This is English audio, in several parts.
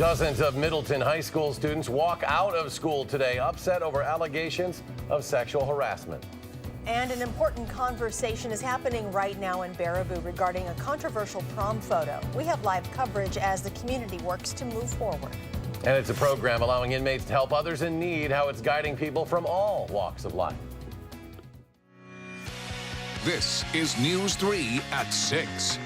Dozens of Middleton High School students walk out of school today, upset over allegations of sexual harassment. And an important conversation is happening right now in Baraboo regarding a controversial prom photo. We have live coverage as the community works to move forward. And it's a program allowing inmates to help others in need, how it's guiding people from all walks of life. This is News 3 at 6.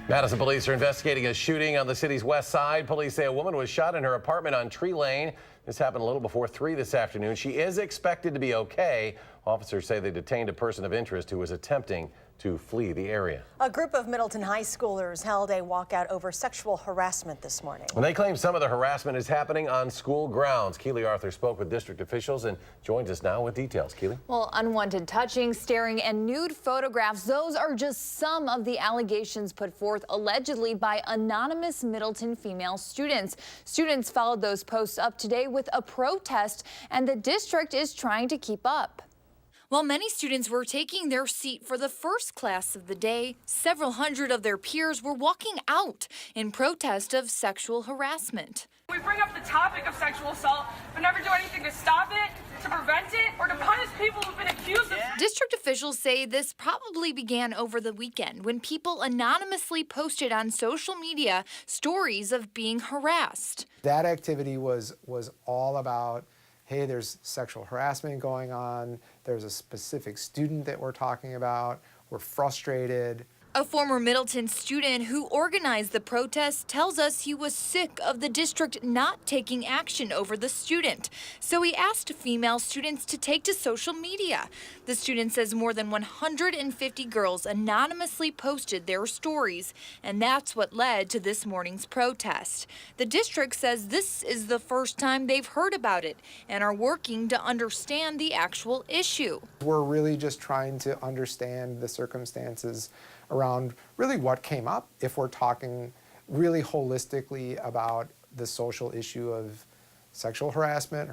Madison police are investigating a shooting on the city's west side. Police say a woman was shot in her apartment on Tree Lane. This happened a little before 3 this afternoon. She is expected to be okay. Officers say they detained a person of interest who was attempting to flee the area. A group of Middleton high schoolers held a walkout over sexual harassment this morning. And they claim some of the harassment is happening on school grounds. Keely Arthur spoke with district officials and joins us now with details. Keely? Well, unwanted touching, staring, and nude photographs, those are just some of the allegations put forth allegedly by anonymous Middleton female students. Students followed those posts up today with a protest, and the district is trying to keep up. While many students were taking their seat for the first class of the day, several hundred of their peers were walking out in protest of sexual harassment. We bring up the topic of sexual assault, but never do anything to stop it, to prevent it, or to punish people who've been accused of it. District officials say this probably began over the weekend when people anonymously posted on social media stories of being harassed. That activity was all about, hey, there's sexual harassment going on, there's a specific student that we're talking about, we're frustrated. A former Middleton student who organized the protest tells us he was sick of the district not taking action over the student. So he asked female students to take to social media. The student says more than 150 girls anonymously posted their stories, and that's what led to this morning's protest. The district says this is the first time they've heard about it and are working to understand the actual issue. We're really just trying to understand the circumstances around really what came up, if we're talking really holistically about the social issue of sexual harassment,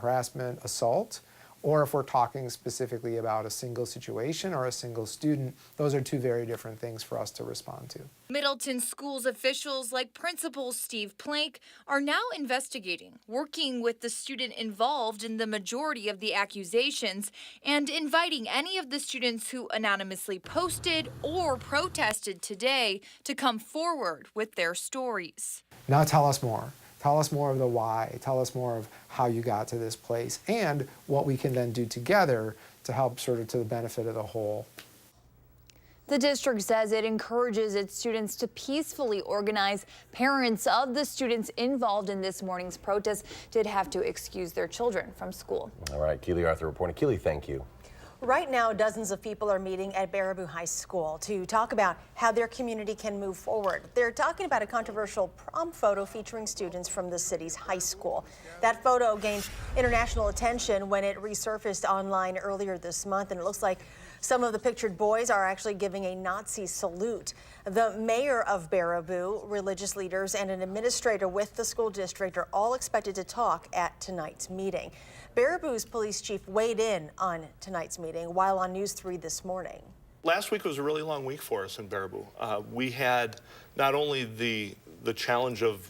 assault, or if we're talking specifically about a single situation or a single student. Those are two very different things for us to respond to. Middleton schools officials like Principal Steve Plank are now investigating, working with the student involved in the majority of the accusations, and inviting any of the students who anonymously posted or protested today to come forward with their stories. Now tell us more. Tell us more of the why. Tell us more of how you got to this place and what we can then do together to help sort of to the benefit of the whole. The district says it encourages its students to peacefully organize. Parents of the students involved in this morning's protest did have to excuse their children from school. All right, Keely Arthur reporting. Keely, thank you. Right now, dozens of people are meeting at Baraboo High School to talk about how their community can move forward. They're talking about a controversial prom photo featuring students from the city's high school. That photo gained international attention when it resurfaced online earlier this month, and it looks like some of the pictured boys are actually giving a Nazi salute. The mayor of Baraboo, religious leaders, and an administrator with the school district are all expected to talk at tonight's meeting. Baraboo's police chief weighed in on tonight's meeting while on News 3 this morning. Last week was a really long week for us in Baraboo. We had not only the challenge of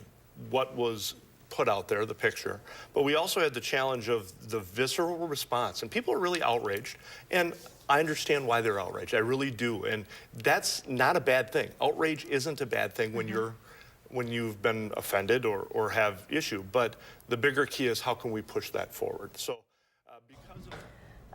what was put out there, the picture, but we also had the challenge of the visceral response, and people are really outraged. And I understand why they're outraged. I really do. And that's not a bad thing. Outrage isn't a bad thing when you've been offended or have issue. But the bigger key is how can we push that forward? So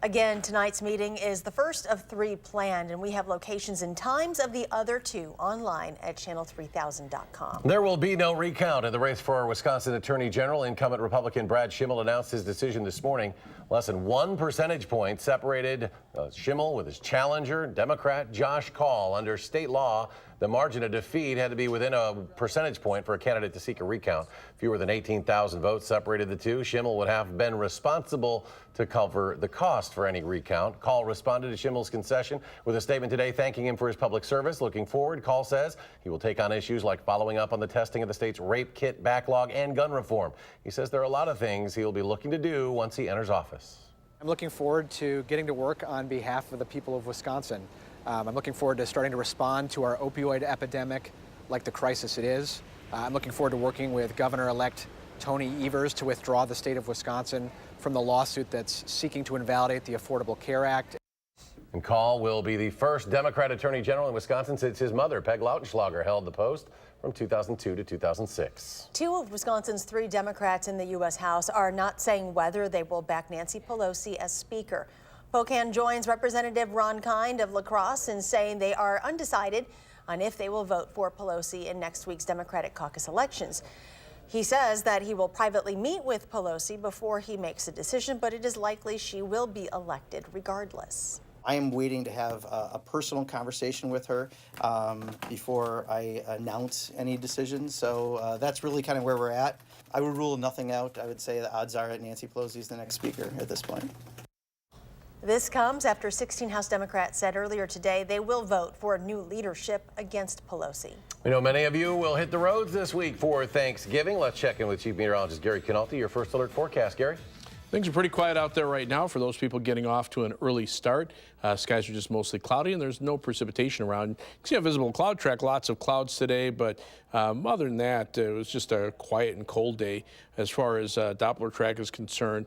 Again, tonight's meeting is the first of 3 planned, and we have locations and times of the other 2 online at channel3000.com. There will be no recount in the race for Wisconsin Attorney General. Incumbent Republican Brad Schimmel announced his decision this morning. Less than 1 percentage point separated Schimmel with his challenger, Democrat Josh Kaul. Under state law, the margin of defeat had to be within a percentage point for a candidate to seek a recount. Fewer than 18,000 votes separated the two. Schimmel would have been responsible to cover the cost for any recount. Kaul responded to Schimmel's concession with a statement today thanking him for his public service. Looking forward, Kaul says he will take on issues like following up on the testing of the state's rape kit backlog and gun reform. He says there are a lot of things he'll be looking to do once he enters office. I'm looking forward to getting to work on behalf of the people of Wisconsin. I'm looking forward to starting to respond to our opioid epidemic like the crisis it is. I'm looking forward to working with Governor-elect Tony Evers to withdraw the state of Wisconsin from the lawsuit that's seeking to invalidate the Affordable Care Act. And Call will be the first Democrat Attorney General in Wisconsin since his mother, Peg Lautenschlager, held the post from 2002 to 2006. 2 of Wisconsin's 3 Democrats in the U.S. House are not saying whether they will back Nancy Pelosi as Speaker. Spokane joins Representative Ron Kind of La Crosse in saying they are undecided on if they will vote for Pelosi in next week's Democratic caucus elections. He says that he will privately meet with Pelosi before he makes a decision, but it is likely she will be elected regardless. I am waiting to have a personal conversation with her before I announce any decisions. So that's really kind of where we're at. I would rule nothing out. I would say the odds are that Nancy Pelosi is the next speaker at this point. This comes after 16 House Democrats said earlier today they will vote for new leadership against Pelosi. We know many of you will hit the roads this week for Thanksgiving. Let's check in with Chief Meteorologist Gary Canalti. Your first alert forecast, Gary. Things are pretty quiet out there right now for those people getting off to an early start. Skies are just mostly cloudy and there's no precipitation around. You can see a visible cloud track, lots of clouds today, but other than that, it was just a quiet and cold day as far as Doppler track is concerned.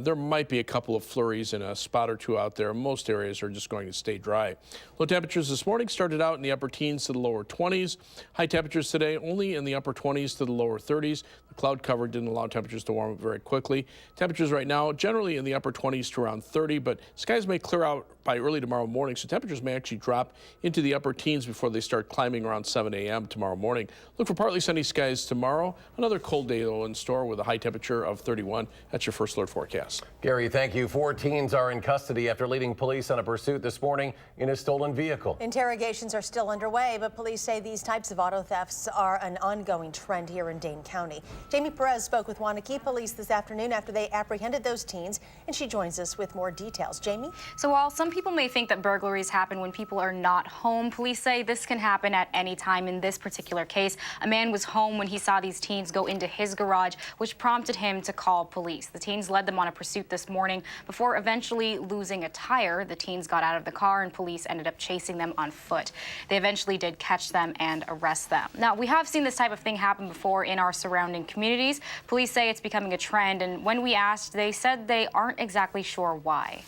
There might be a couple of flurries and a spot or two out there. Most areas are just going to stay dry. Low temperatures this morning started out in the upper teens to the lower 20s. High temperatures today only in the upper 20s to the lower 30s. The cloud cover didn't allow temperatures to warm up very quickly. Temperatures right now generally in the upper 20s to around 30, but skies may clear out by early tomorrow morning, so temperatures may actually drop into the upper teens before they start climbing around 7 a.m. tomorrow morning. Look for partly sunny skies tomorrow. Another cold day though in store with a high temperature of 31. That's your first alert forecast. Gary, thank you. 4 teens are in custody after leading police on a pursuit this morning in a stolen vehicle. Interrogations are still underway, but police say these types of auto thefts are an ongoing trend here in Dane County. Jamie Perez spoke with Waunakee Police this afternoon after they apprehended those teens, and she joins us with more details. Jamie? So while some people may think that burglaries happen when people are not home, police say this can happen at any time. In this particular case, a man was home when he saw these teens go into his garage, which prompted him to call police. The teens led them on a pursuit this morning before eventually losing a tire. The teens got out of the car and police ended up chasing them on foot. They eventually did catch them and arrest them. Now, we have seen this type of thing happen before in our surrounding communities. Police say it's becoming a trend, and when we asked, they said they aren't exactly sure why.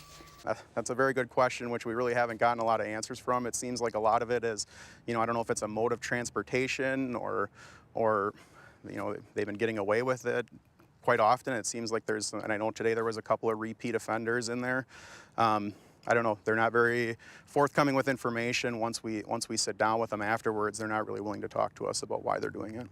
That's a very good question, which we really haven't gotten a lot of answers from. It seems like a lot of it is, I don't know if it's a mode of transportation or they've been getting away with it quite often. It seems like and I know today there was a couple of repeat offenders in there. I don't know. They're not very forthcoming with information. Once we sit down with them afterwards, they're not really willing to talk to us about why they're doing it.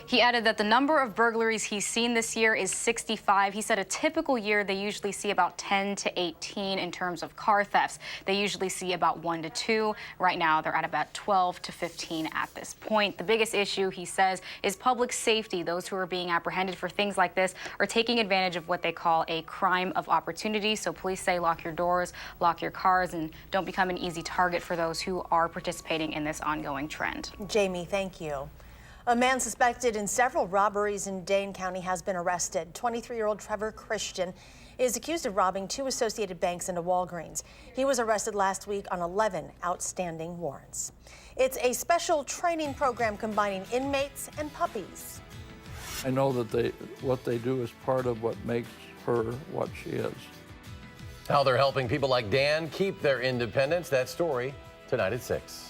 He added that the number of burglaries he's seen this year is 65. He said a typical year they usually see about 10 to 18 in terms of car thefts. They usually see about 1 to 2. Right now they're at about 12 to 15 at this point. The biggest issue, he says, is public safety. Those who are being apprehended for things like this are taking advantage of what they call a crime of opportunity. So police say lock your doors, lock your cars, and don't become an easy target for those who are participating in this ongoing trend. Jamie, thank you. A man suspected in several robberies in Dane County has been arrested. 23-year-old Trevor Christian is accused of robbing 2 Associated Banks and a Walgreens. He was arrested last week on 11 outstanding warrants. It's a special training program combining inmates and puppies. I know that what they do is part of what makes her what she is. How they're helping people like Dan keep their independence. That story tonight at 6.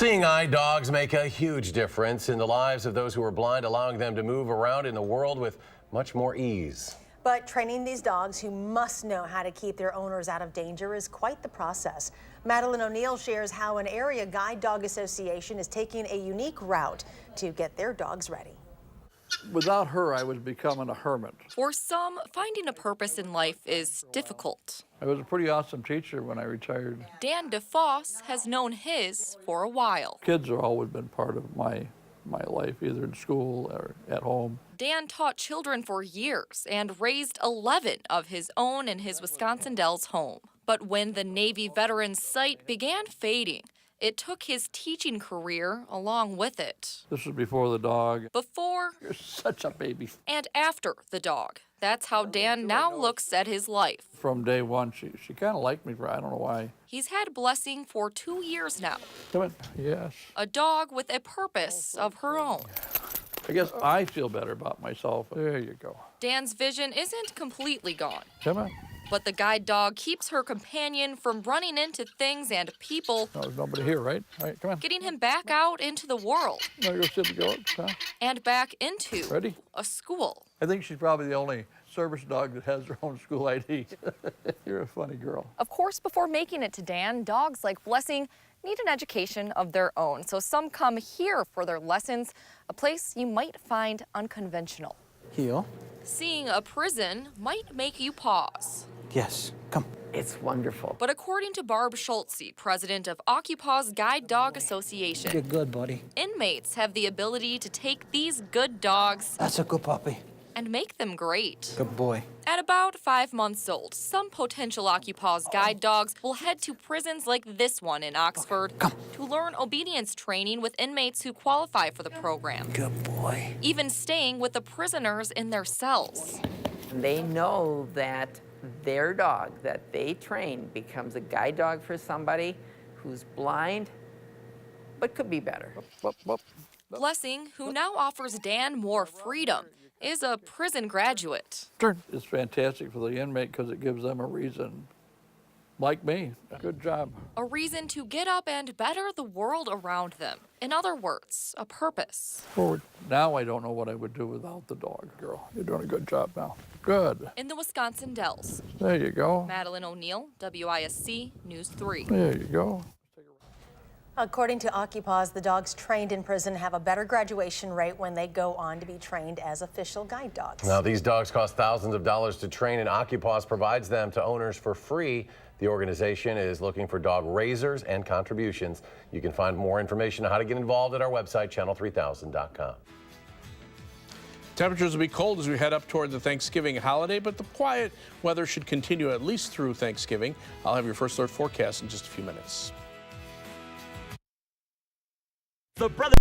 Seeing eye dogs make a huge difference in the lives of those who are blind, allowing them to move around in the world with much more ease. But training these dogs, who must know how to keep their owners out of danger, is quite the process. Madeline O'Neill shares how an area guide dog association is taking a unique route to get their dogs ready. Without her, I was becoming a hermit. For some, finding a purpose in life is difficult. I was a pretty awesome teacher when I retired. Dan DeFoss has known his for a while. Kids have always been part of my life, either in school or at home. Dan taught children for years and raised 11 of his own in his Wisconsin Dells home. But when the Navy veteran's sight began fading, it took his teaching career along with it. This was before the dog. Before You're such a baby. and after the dog. That's how Dan now looks at his life. From day one, she kind of liked me, I don't know why. He's had Blessing for 2 years now. Come on. Yes. A dog with a purpose of her own. I guess I feel better about myself. There you go. Dan's vision isn't completely gone, Come on. but the guide dog keeps her companion from running into things and people, No, there's nobody here, right? All right, come on. getting him back out into the world Now go sit and go. Huh? and back into Ready? a school. I think she's probably the only service dog that has her own school ID. You're a funny girl. Of course, before making it to Dan, dogs like Blessing need an education of their own. So some come here for their lessons, a place you might find unconventional. Heel. Seeing a prison might make you pause. Yes. Come. It's wonderful. But according to Barb Schultze, president of Occupaw's Guide Dog Association, You're good, buddy. inmates have the ability to take these good dogs That's a good puppy. and make them great. Good boy. At about 5 months old, some potential Occupaw's guide dogs will head to prisons like this one in Oxford to learn obedience training with inmates who qualify for the program, Good boy. even staying with the prisoners in their cells. They know that their dog that they train becomes a guide dog for somebody who's blind, but could be better. Blessing, who now offers Dan more freedom, is a prison graduate. It's fantastic for the inmate because it gives them a reason. Like me. Good job. A reason to get up and better the world around them. In other words, a purpose. Forward. Now I don't know what I would do without the dog, girl. You're doing a good job now. Good. In the Wisconsin Dells, There you go. Madeline O'Neill, WISC News 3. There you go. According to Occupaws, the dogs trained in prison have a better graduation rate when they go on to be trained as official guide dogs. Now, these dogs cost thousands of dollars to train, and Occupaws provides them to owners for free. The organization is looking for dog raisers and contributions. You can find more information on how to get involved at our website, channel3000.com. Temperatures will be cold as we head up toward the Thanksgiving holiday, but the quiet weather should continue at least through Thanksgiving. I'll have your first alert forecast in just a few minutes. The brother.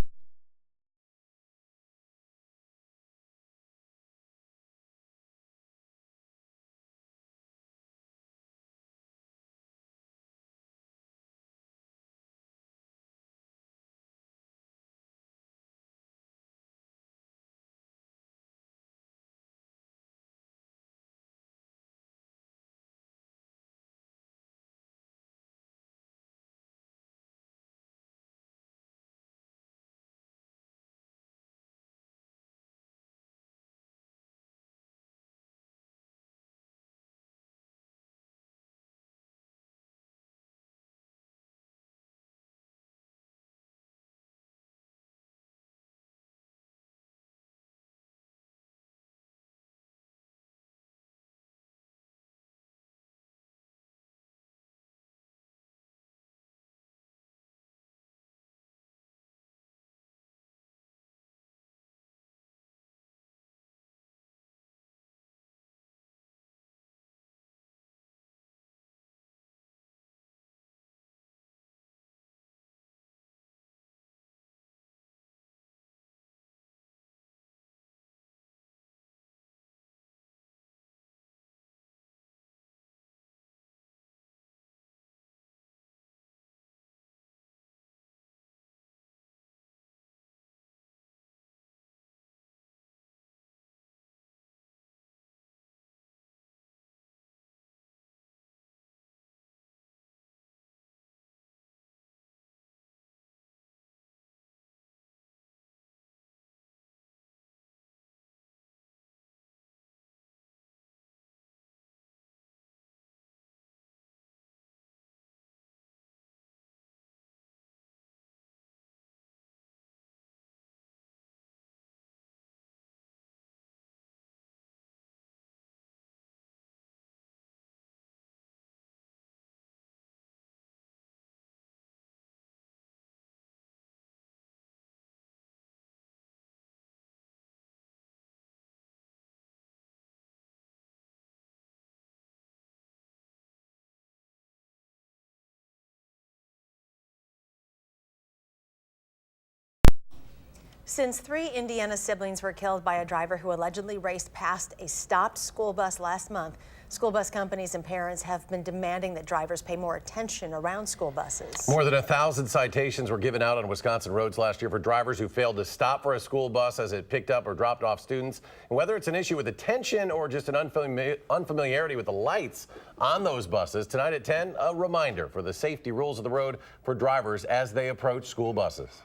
Since 3 Indiana siblings were killed by a driver who allegedly raced past a stopped school bus last month, school bus companies and parents have been demanding that drivers pay more attention around school buses. More than 1,000 citations were given out on Wisconsin roads last year for drivers who failed to stop for a school bus as it picked up or dropped off students. And whether it's an issue with attention or just an unfamiliarity with the lights on those buses, tonight at 10, a reminder for the safety rules of the road for drivers as they approach school buses.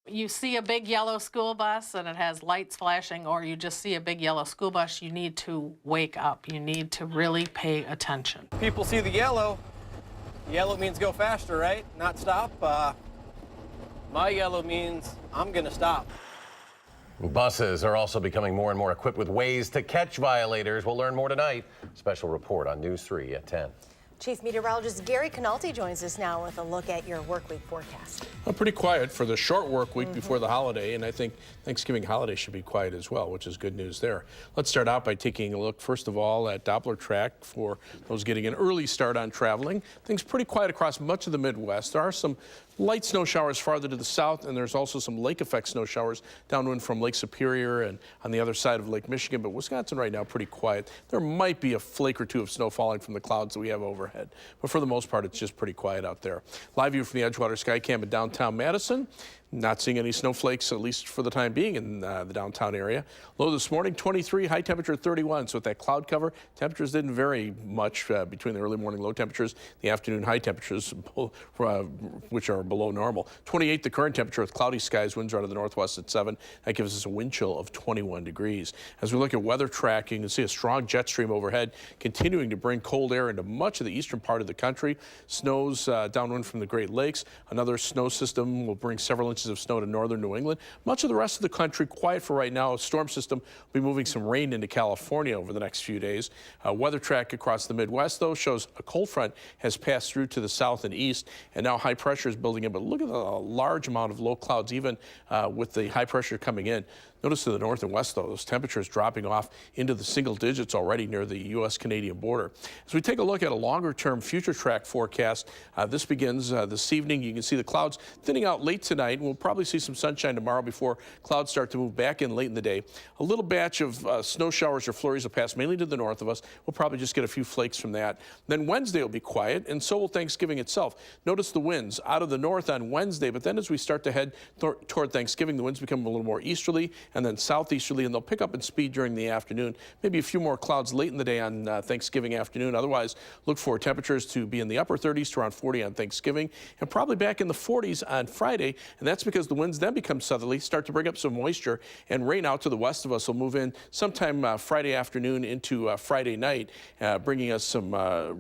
You see a big yellow school bus and it has lights flashing, or you just see a big yellow school bus, you need to wake up. You need to really pay attention. People see the yellow. Yellow means go faster, right? Not stop. My yellow means I'm going to stop. Buses are also becoming more and more equipped with ways to catch violators. We'll learn more tonight. Special report on News 3 at 10. Chief Meteorologist Gary Canalti joins us now with a look at your work week forecast. Pretty quiet for the short work week before the holiday, and I think Thanksgiving holiday should be quiet as well, which is good news there. Let's start out by taking a look, first of all, at Doppler track for those getting an early start on traveling. Things pretty quiet across much of the Midwest. There are some light snow showers farther to the south, and there's also some lake effect snow showers downwind from Lake Superior and on the other side of Lake Michigan, but Wisconsin right now pretty quiet. There might be a flake or two of snow falling from the clouds that we have overhead, but for the most part it's just pretty quiet out there. Live view from the Edgewater Skycam in downtown Madison. Not seeing any snowflakes, at least for the time being, in the downtown area. Low this morning, 23, high temperature 31. So with that cloud cover, temperatures didn't vary much between the early morning low temperatures, the afternoon high temperatures, which are below normal. 28, the current temperature with cloudy skies, winds are out of the northwest at 7. That gives us a wind chill of 21 degrees. As we look at weather tracking, you can see a strong jet stream overhead, continuing to bring cold air into much of the eastern part of the country. Snows downwind from the Great Lakes. Another snow system will bring several inches of snow to northern New England. Much of the rest of the country quiet for right now. A storm system will be moving some rain into California over the next few days. Weather track across the Midwest, though, shows a cold front has passed through to the south and east, and now high pressure is building in. But look at the large amount of low clouds, even with the high pressure coming in. Notice to the north and west, though, those temperatures dropping off into the single digits already near the U.S.-Canadian border. As we take a look at a longer-term future track forecast, this begins this evening. You can see the clouds thinning out late tonight. We'll probably see some sunshine tomorrow before clouds start to move back in late in the day. A little batch of snow showers or flurries will pass mainly to the north of us. We'll probably just get a few flakes from that. Then Wednesday will be quiet, and so will Thanksgiving itself. Notice the winds out of the north on Wednesday, but then as we start to head toward Thanksgiving, the winds become a little more easterly and then southeasterly, and they'll pick up in speed during the afternoon. Maybe a few more clouds late in the day on Thanksgiving afternoon. Otherwise, look for temperatures to be in the upper 30s to around 40 on Thanksgiving, and probably back in the 40s on Friday. And that's because the winds then become southerly, start to bring up some moisture, and rain out to the west of us will move in sometime Friday afternoon into Friday night, bringing us some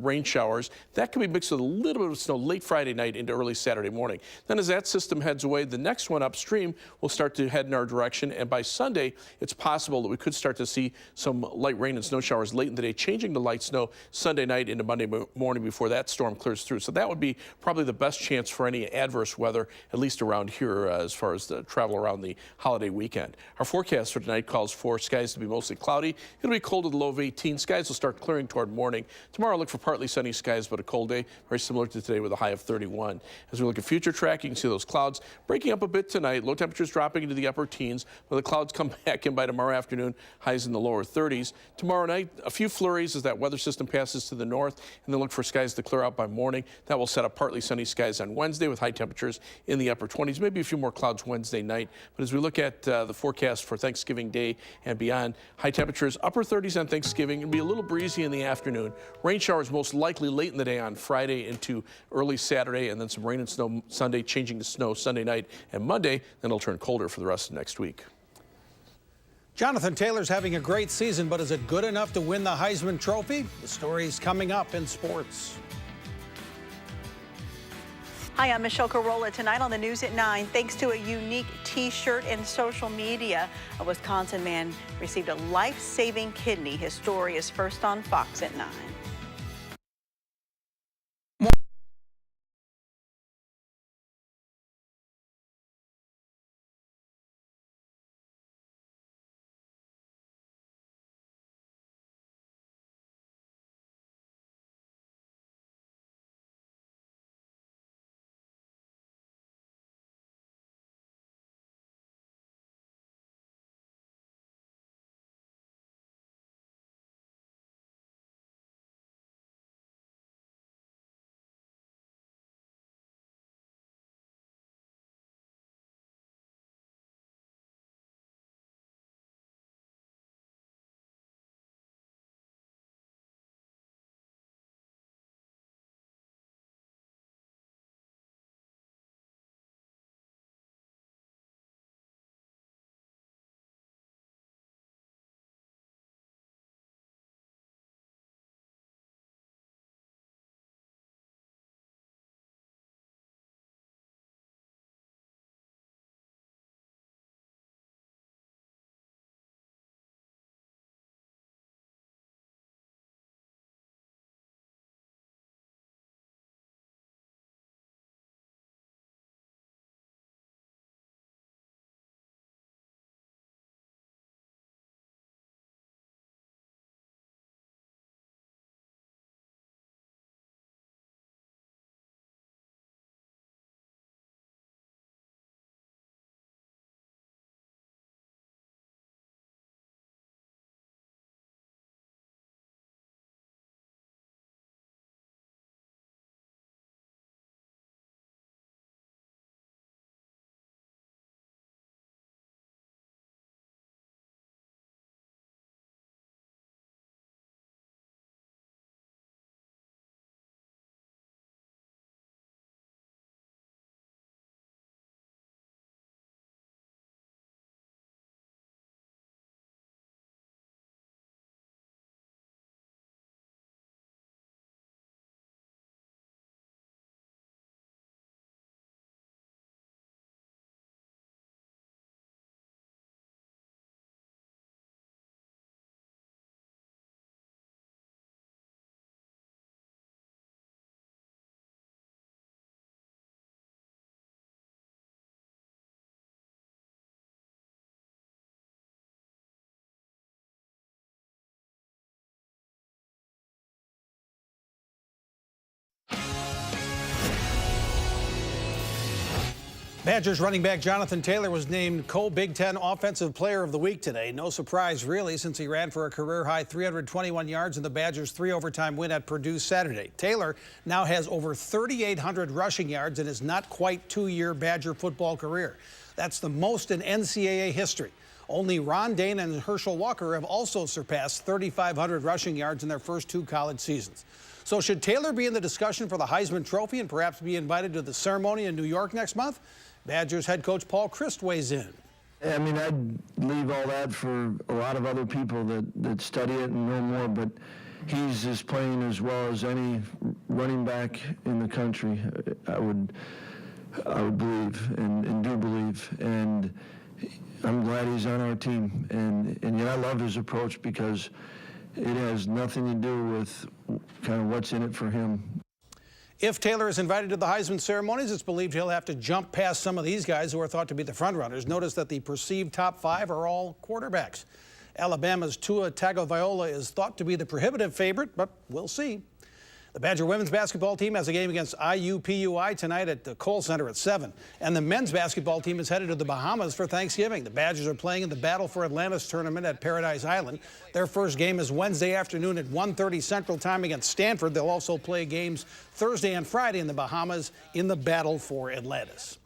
rain showers. That could be mixed with a little bit of snow late Friday night into early Saturday morning. Then as that system heads away, the next one upstream will start to head in our direction, and by Sunday, it's possible that we could start to see some light rain and snow showers late in the day, changing to light snow Sunday night into Monday morning before that storm clears through. So that would be probably the best chance for any adverse weather, at least around here as far as the travel around the holiday weekend. Our forecast for tonight calls for skies to be mostly cloudy. It'll be cold with a low of 18. Skies will start clearing toward morning. Tomorrow, look for partly sunny skies, but a cold day, very similar to today with a high of 31. As we look at future track, you can see those clouds breaking up a bit tonight. Low temperatures dropping into the upper teens, but the clouds come back in by tomorrow afternoon, highs in the lower 30s. Tomorrow night, a few flurries as that weather system passes to the north, and then look for skies to clear out by morning. That will set up partly sunny skies on Wednesday with high temperatures in the upper 20s, maybe a few more clouds Wednesday night. But as we look at the forecast for Thanksgiving Day and beyond, high temperatures, upper 30s on Thanksgiving. It'll be a little breezy in the afternoon. Rain showers most likely late in the day on Friday into early Saturday, and then some rain and snow Sunday, changing to snow Sunday night and Monday. Then it'll turn colder for the rest of next week. Jonathan Taylor's having a great season, but is it good enough to win the Heisman Trophy? The story's coming up in sports. Hi, I'm Michelle Carolla. Tonight on the News at 9, thanks to a unique T-shirt and social media, a Wisconsin man received a life-saving kidney. His story is first on Fox at 9. Badgers running back Jonathan Taylor was named co-Big Ten Offensive Player of the Week today. No surprise, really, since he ran for a career-high 321 yards in the Badgers' 3-overtime win at Purdue Saturday. Taylor now has over 3,800 rushing yards in his not quite two-year Badger football career. That's the most in NCAA history. Only Ron Dane and Herschel Walker have also surpassed 3,500 rushing yards in their first two college seasons. So should Taylor be in the discussion for the Heisman Trophy and perhaps be invited to the ceremony in New York next month? Badgers head coach Paul Chryst weighs in. I mean, I'd leave all that for a lot of other people that study it and know more, but he's as playing as well as any running back in the country, I would believe and do believe. And I'm glad he's on our team. And yet I love his approach because it has nothing to do with kind of what's in it for him. If Taylor is invited to the Heisman ceremonies, it's believed he'll have to jump past some of these guys who are thought to be the frontrunners. Notice that the perceived top 5 are all quarterbacks. Alabama's Tua Tagovailoa is thought to be the prohibitive favorite, but we'll see. The Badger women's basketball team has a game against IUPUI tonight at the Kohl Center at 7. And the men's basketball team is headed to the Bahamas for Thanksgiving. The Badgers are playing in the Battle for Atlantis tournament at Paradise Island. Their first game is Wednesday afternoon at 1:30 Central Time against Stanford. They'll also play games Thursday and Friday in the Bahamas in the Battle for Atlantis.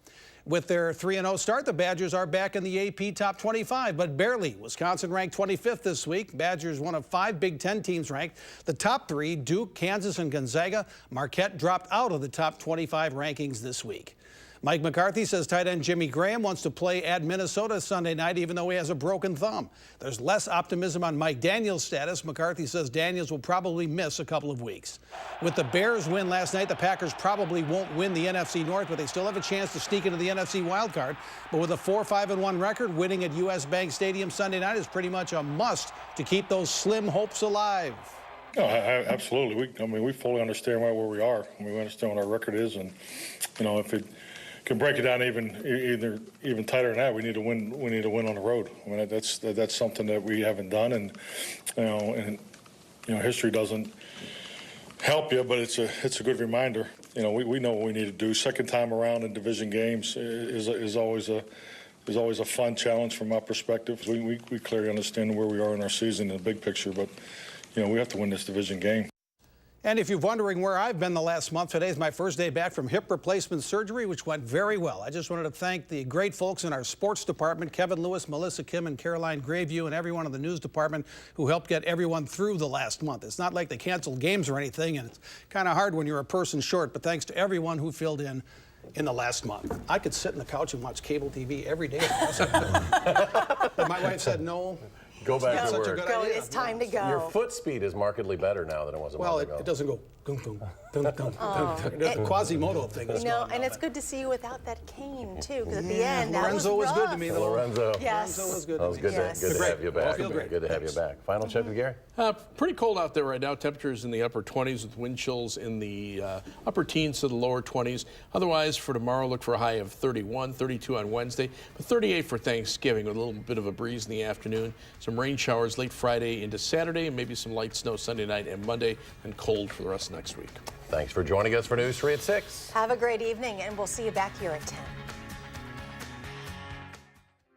With their 3-0 start, the Badgers are back in the AP top 25, but barely. Wisconsin ranked 25th this week. Badgers one of 5 Big Ten teams ranked. The top 3, Duke, Kansas, and Gonzaga. Marquette dropped out of the top 25 rankings this week. Mike McCarthy says tight end Jimmy Graham wants to play at Minnesota Sunday night, even though he has a broken thumb. There's less optimism on Mike Daniels' status. McCarthy says Daniels will probably miss a couple of weeks. With the Bears win last night, the Packers probably won't win the NFC North, but they still have a chance to sneak into the NFC wildcard. But with a 4-5-1 record, winning at U.S. Bank Stadium Sunday night is pretty much a must to keep those slim hopes alive. No, absolutely. We fully understand where we are. We understand what our record is, and if it can break it down even tighter than that, we need to win. We need to win on the road. I mean, that's something that we haven't done, and history doesn't help you, but it's a good reminder. We know what we need to do. Second time around in division games is always a fun challenge from my perspective. We clearly understand where we are in our season in the big picture, but we have to win this division game. And if you're wondering where I've been the last month, today is my first day back from hip replacement surgery, which went very well. I just wanted to thank the great folks in our sports department, Kevin Lewis, Melissa Kim, and Caroline Grayview, and everyone in the news department who helped get everyone through the last month. It's not like they canceled games or anything, and it's kind of hard when you're a person short, but thanks to everyone who filled in the last month. I could sit on the couch and watch cable TV every day. But my wife said no. Go back to work. It's time to go. Your foot speed is markedly better now than it was a month ago. Well, it doesn't go dum dum dum dum. The Quasimodo thing is gone. And it's good to see you without that cane too, because at the end Lorenzo was good to me. Lorenzo. Yes. Lorenzo was good. That was good to have you back. Good to have you back. Final check with Gary. Pretty cold out there right now. Temperatures in the upper 20s with wind chills in the upper teens to the lower 20s. Otherwise, for tomorrow, look for a high of 31, 32 on Wednesday, but 38 for Thanksgiving with a little bit of a breeze in the afternoon. Some rain showers late Friday into Saturday, and maybe some light snow Sunday night and Monday, and cold for the rest of next week. Thanks for joining us for News 3 at 6. Have a great evening, and we'll see you back here at 10.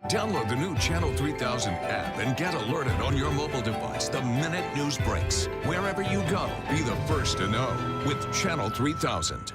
Download the new Channel 3000 app and get alerted on your mobile device the minute news breaks. Wherever you go, be the first to know with Channel 3000.